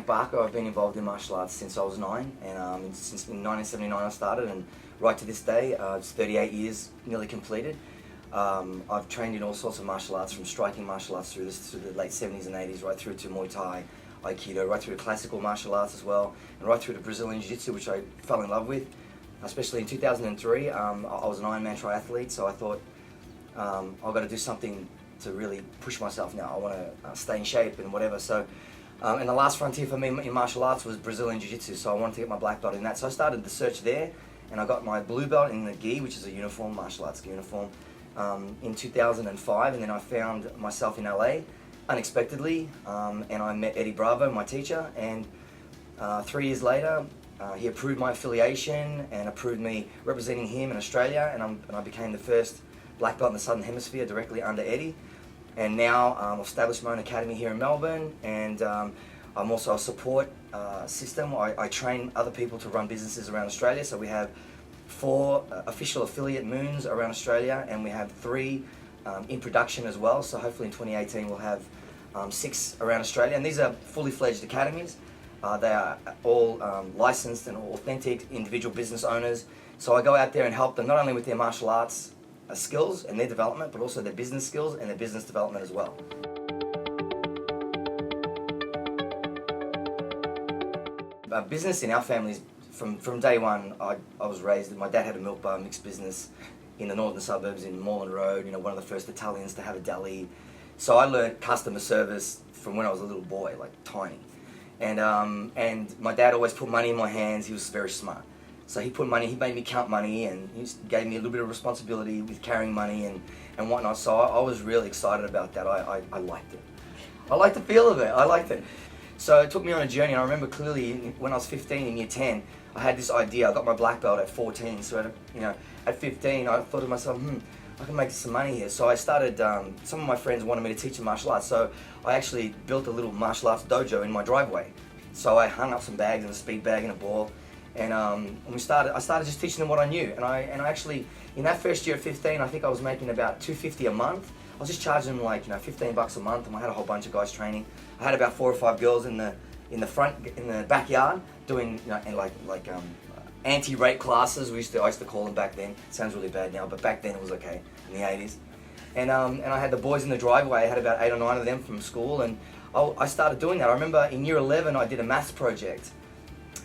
Frank Barca. I've been involved in martial arts since I was 9, and since in 1979 I started, and right to this day, it's 38 years nearly completed. I've trained in all sorts of martial arts, from striking martial arts through the late 70s and 80s, right through to Muay Thai, Aikido, right through to classical martial arts as well, and right through to Brazilian Jiu-Jitsu, which I fell in love with. Especially in 2003, I was an Ironman triathlete, so I thought I've got to do something to really push myself now. I want to stay in shape and whatever. So, and the last frontier for me in martial arts was Brazilian Jiu-Jitsu, so I wanted to get my black belt in that. So I started the search there, and I got my blue belt in the gi, which is a uniform, martial arts uniform, in 2005, and then I found myself in LA unexpectedly, and I met Eddie Bravo, my teacher, and 3 years later, he approved my affiliation and approved me representing him in Australia, and I became the first black belt in the Southern Hemisphere directly under Eddie. And now I've established my own academy here in Melbourne, and I'm also a support system. I train other people to run businesses around Australia, so we have 4 official affiliate moons around Australia, and we have 3 in production as well, so hopefully in 2018 we'll have 6 around Australia, and these are fully fledged academies. They are all licensed and authentic individual business owners. So I go out there and help them not only with their martial arts skills and their development, but also their business skills and their business development as well. Business in our families, from day one, I was raised, my dad had a milk bar mixed business in the northern suburbs in Moreland Road, one of the first Italians to have a deli. So I learned customer service from when I was a little boy, like tiny. And my dad always put money in my hands. He was very smart. So he made me count money, and he gave me a little bit of responsibility with carrying money and whatnot. So I was really excited about that. I liked it. I liked the feel of it. I liked it. So it took me on a journey. And I remember clearly when I was 15 in year 10, I had this idea. I got my black belt at 14. So at 15, I thought to myself, I can make some money here. So I started, some of my friends wanted me to teach them martial arts, so I actually built a little martial arts dojo in my driveway. So I hung up some bags and a speed bag and a ball, and I started just teaching them what I knew. And I actually, in that first year at 15, I think I was making about $250 a month. I was just charging them like $15 a month, and I had a whole bunch of guys training. I had about 4 or 5 girls in the backyard doing anti-rape classes. I used to call them back then. It sounds really bad now, but back then it was okay, in the 80s. And I had the boys in the driveway. I had about 8 or 9 of them from school, and I started doing that. I remember in year 11 I did a maths project,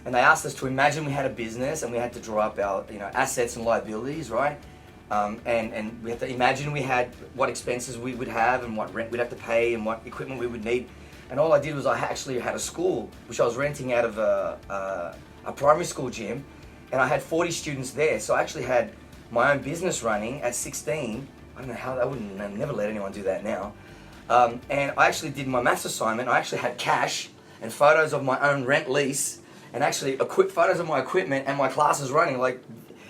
and they asked us to imagine we had a business and we had to draw up our assets and liabilities, right? And we had to imagine we had what expenses we would have and what rent we'd have to pay and what equipment we would need. And all I did was I actually had a school which I was renting out of a primary school gym, and I had 40 students there. So I actually had my own business running at 16. I don't know how, I'd never let anyone do that now. And I actually did my maths assignment. I actually had cash and photos of my own rent lease, and actually photos of my equipment and my classes running. Like,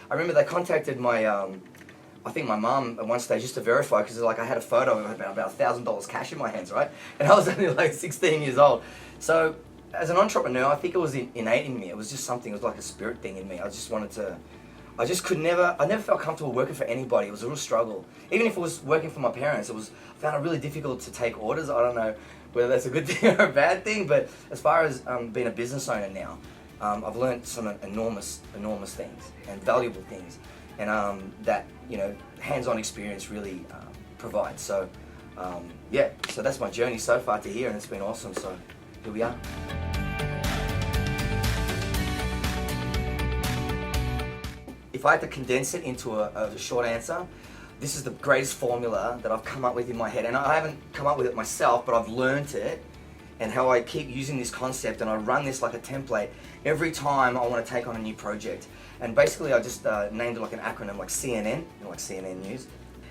I remember they contacted my, I think my mum at one stage just to verify, because I had a photo of about $1,000 cash in my hands, right? And I was only like 16 years old. So as an entrepreneur, I think it was innate in me. It was just something, it was like a spirit thing in me. I never felt comfortable working for anybody. It was a real struggle. Even if it was working for my parents, I found it really difficult to take orders. I don't know whether that's a good thing or a bad thing, but as far as being a business owner now, I've learned some enormous things and valuable things, and that hands-on experience really provides. So yeah, so that's my journey so far to here, and it's been awesome. So here we are. If I had to condense it into a short answer, this is the greatest formula that I've come up with in my head. And I haven't come up with it myself, but I've learned it, and how I keep using this concept, and I run this like a template every time I want to take on a new project. And basically I just named it like an acronym, like CNN, like CNN News.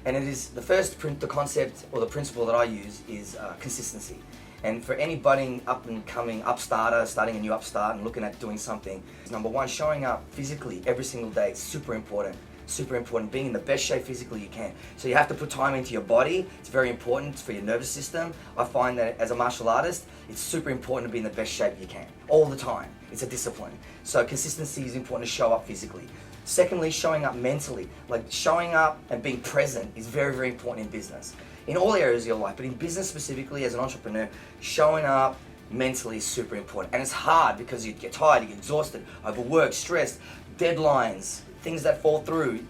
And it is the concept or the principle that I use is consistency. And for any budding up and coming upstarter, starting a new upstart and looking at doing something, number one, showing up physically every single day is super important. Super important, being in the best shape physically you can. So you have to put time into your body. It's very important for your nervous system. I find that as a martial artist, it's super important to be in the best shape you can, all the time. It's a discipline. So consistency is important to show up physically. Secondly, showing up mentally. Like showing up and being present is very, very important in business. In all areas of your life, but in business specifically as an entrepreneur, showing up, mentally is super important. And it's hard because you get tired, you get exhausted, overworked, stressed, deadlines, things that fall through,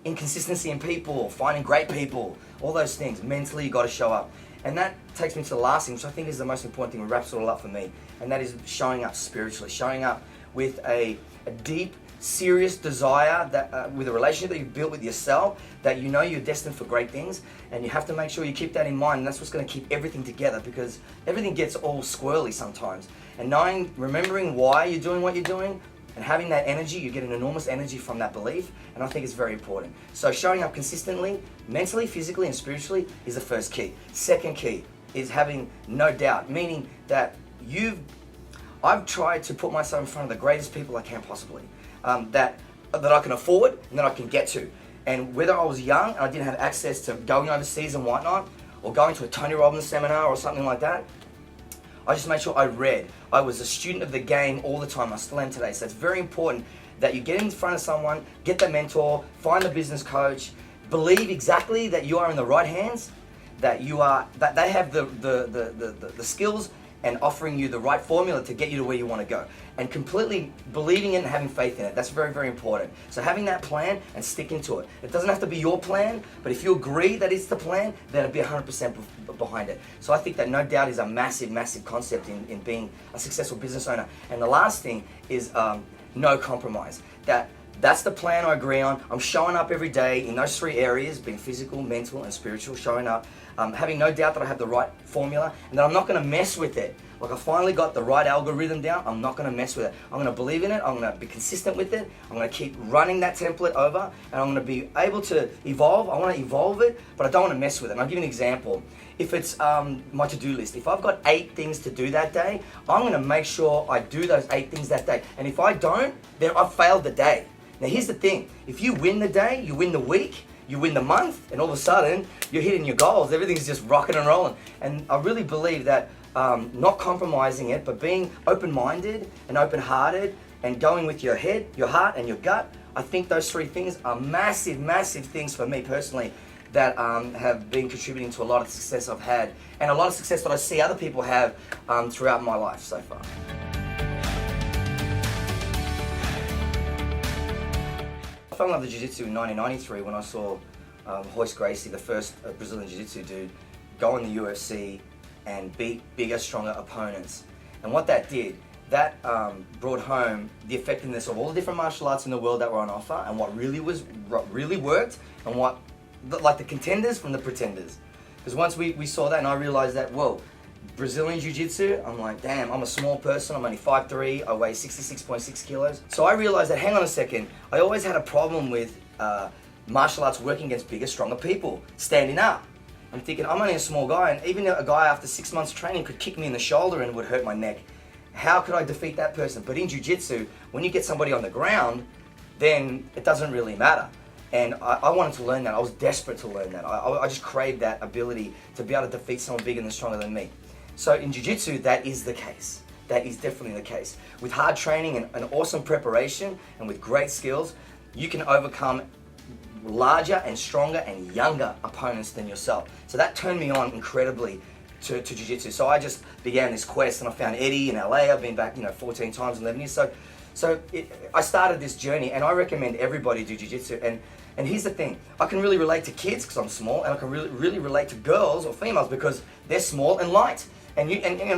inconsistency in people, finding great people, all those things. Mentally, you got to show up. And that takes me to the last thing, which I think is the most important thing, that wraps it all up for me, and that is showing up spiritually, showing up with a deep, serious desire, that with a relationship that you've built with yourself, that you know you're destined for great things, and you have to make sure you keep that in mind, and that's what's going to keep everything together, because everything gets all squirrely sometimes. And remembering why you're doing what you're doing, and having that energy, you get an enormous energy from that belief, and I think it's very important. So showing up consistently, mentally, physically, and spiritually is the first key. Second key is having no doubt, meaning that I've tried to put myself in front of the greatest people I can possibly, that I can afford and that I can get to. And whether I was young and I didn't have access to going overseas and whatnot, or going to a Tony Robbins seminar or something like that, I just made sure I read. I was a student of the game all the time. I still am today. So it's very important that you get in front of someone, get the mentor, find the business coach, believe exactly that you are in the right hands, that they have the skills and offering you the right formula to get you to where you want to go. And completely believing it and having faith in it. That's very, very important. So having that plan and sticking to it. It doesn't have to be your plan, but if you agree that it's the plan, then it'll be 100% behind it. So I think that no doubt is a massive, massive concept in being a successful business owner. And the last thing is no compromise. That's the plan I agree on. I'm showing up every day in those three areas, being physical, mental, and spiritual, showing up, having no doubt that I have the right formula, and that I'm not going to mess with it. Like, I finally got the right algorithm down, I'm not going to mess with it. I'm going to believe in it, I'm going to be consistent with it, I'm going to keep running that template over, and I'm going to be able to evolve. I want to evolve it, but I don't want to mess with it. And I'll give you an example. If it's my to-do list, if I've got 8 things to do that day, I'm going to make sure I do those 8 things that day. And if I don't, then I've failed the day. Now here's the thing, if you win the day, you win the week, you win the month, and all of a sudden, you're hitting your goals, everything's just rocking and rolling. And I really believe that not compromising it, but being open-minded and open-hearted and going with your head, your heart, and your gut, I think those 3 things are massive, massive things for me personally that have been contributing to a lot of success I've had, and a lot of success that I see other people have throughout my life so far. I fell in love with Jiu-Jitsu in 1993 when I saw Royce Gracie, the first Brazilian Jiu-Jitsu dude, go in the UFC and beat bigger, stronger opponents. And what that did, that brought home the effectiveness of all the different martial arts in the world that were on offer, and what really worked, and what, like the contenders from the pretenders. Because once we saw that, and I realized that, whoa, Brazilian Jiu-Jitsu, I'm like, damn, I'm a small person, I'm only 5'3", I weigh 66.6 kilos. So I realized that, hang on a second, I always had a problem with martial arts working against bigger, stronger people, standing up. I'm thinking, I'm only a small guy, and even a guy after 6 months training could kick me in the shoulder and would hurt my neck. How could I defeat that person? But in Jiu-Jitsu, when you get somebody on the ground, then it doesn't really matter. And I wanted to learn that. I was desperate to learn that. I just craved that ability to be able to defeat someone bigger and stronger than me. So in Jiu-Jitsu, that is the case. That is definitely the case. With hard training and an awesome preparation and with great skills, you can overcome larger and stronger and younger opponents than yourself. So that turned me on incredibly to Jiu-Jitsu. So I just began this quest, and I found Eddie in LA. I've been back 14 times in 11 years. So I started this journey, and I recommend everybody do Jiu-Jitsu. And here's the thing, I can really relate to kids because I'm small, and I can really relate to girls or females because they're small and light. And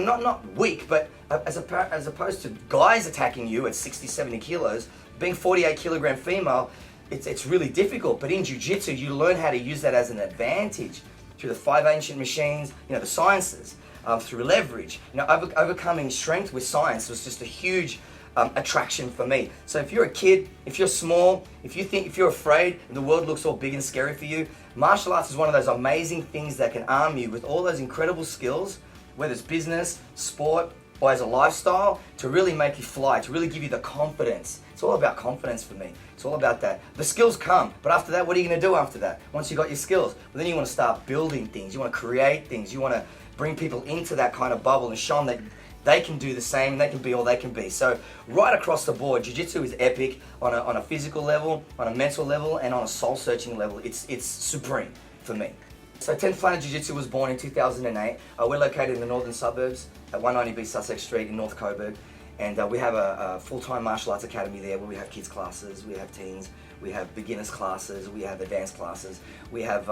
not weak, but as opposed to guys attacking you at 60, 70 kilos, being 48 kilogram female, it's really difficult. But in Jiu-Jitsu, you learn how to use that as an advantage through the 5 ancient machines, the sciences, through leverage. Overcoming strength with science was just a huge attraction for me. So if you're a kid, if you're small, if you're afraid and the world looks all big and scary for you, martial arts is one of those amazing things that can arm you with all those incredible skills, whether it's business, sport, or as a lifestyle, to really make you fly, to really give you the confidence. It's all about confidence for me. It's all about that. The skills come, but after that, what are you going to do after that? Once you got your skills, well, then you want to start building things. You want to create things. You want to bring people into that kind of bubble and show them that they can do the same, and they can be all they can be. So right across the board, Jiu-Jitsu is epic on a physical level, on a mental level, and on a soul-searching level. It's supreme for me. So 10th Planet Jiu-Jitsu was born in 2008. We're located in the northern suburbs at 190B Sussex Street in North Coburg. And we have a full-time martial arts academy there where we have kids classes, we have teens, we have beginners classes, we have advanced classes. We have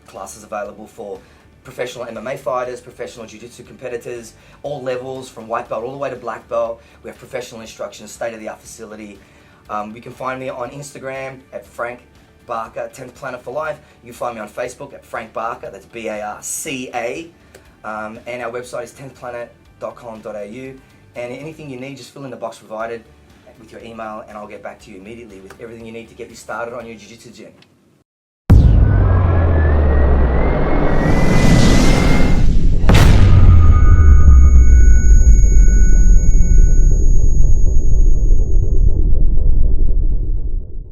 classes available for professional MMA fighters, professional jiu-jitsu competitors, all levels from white belt all the way to black belt. We have professional instruction, a state-of-the-art facility. You can find me on Instagram at Frank Barca, 10th Planet for Life. You can find me on Facebook at Frank Barca, that's B-A-R-C-A. And our website is 10thplanet.com.au. And anything you need, just fill in the box provided with your email and I'll get back to you immediately with everything you need to get you started on your jiu-jitsu journey.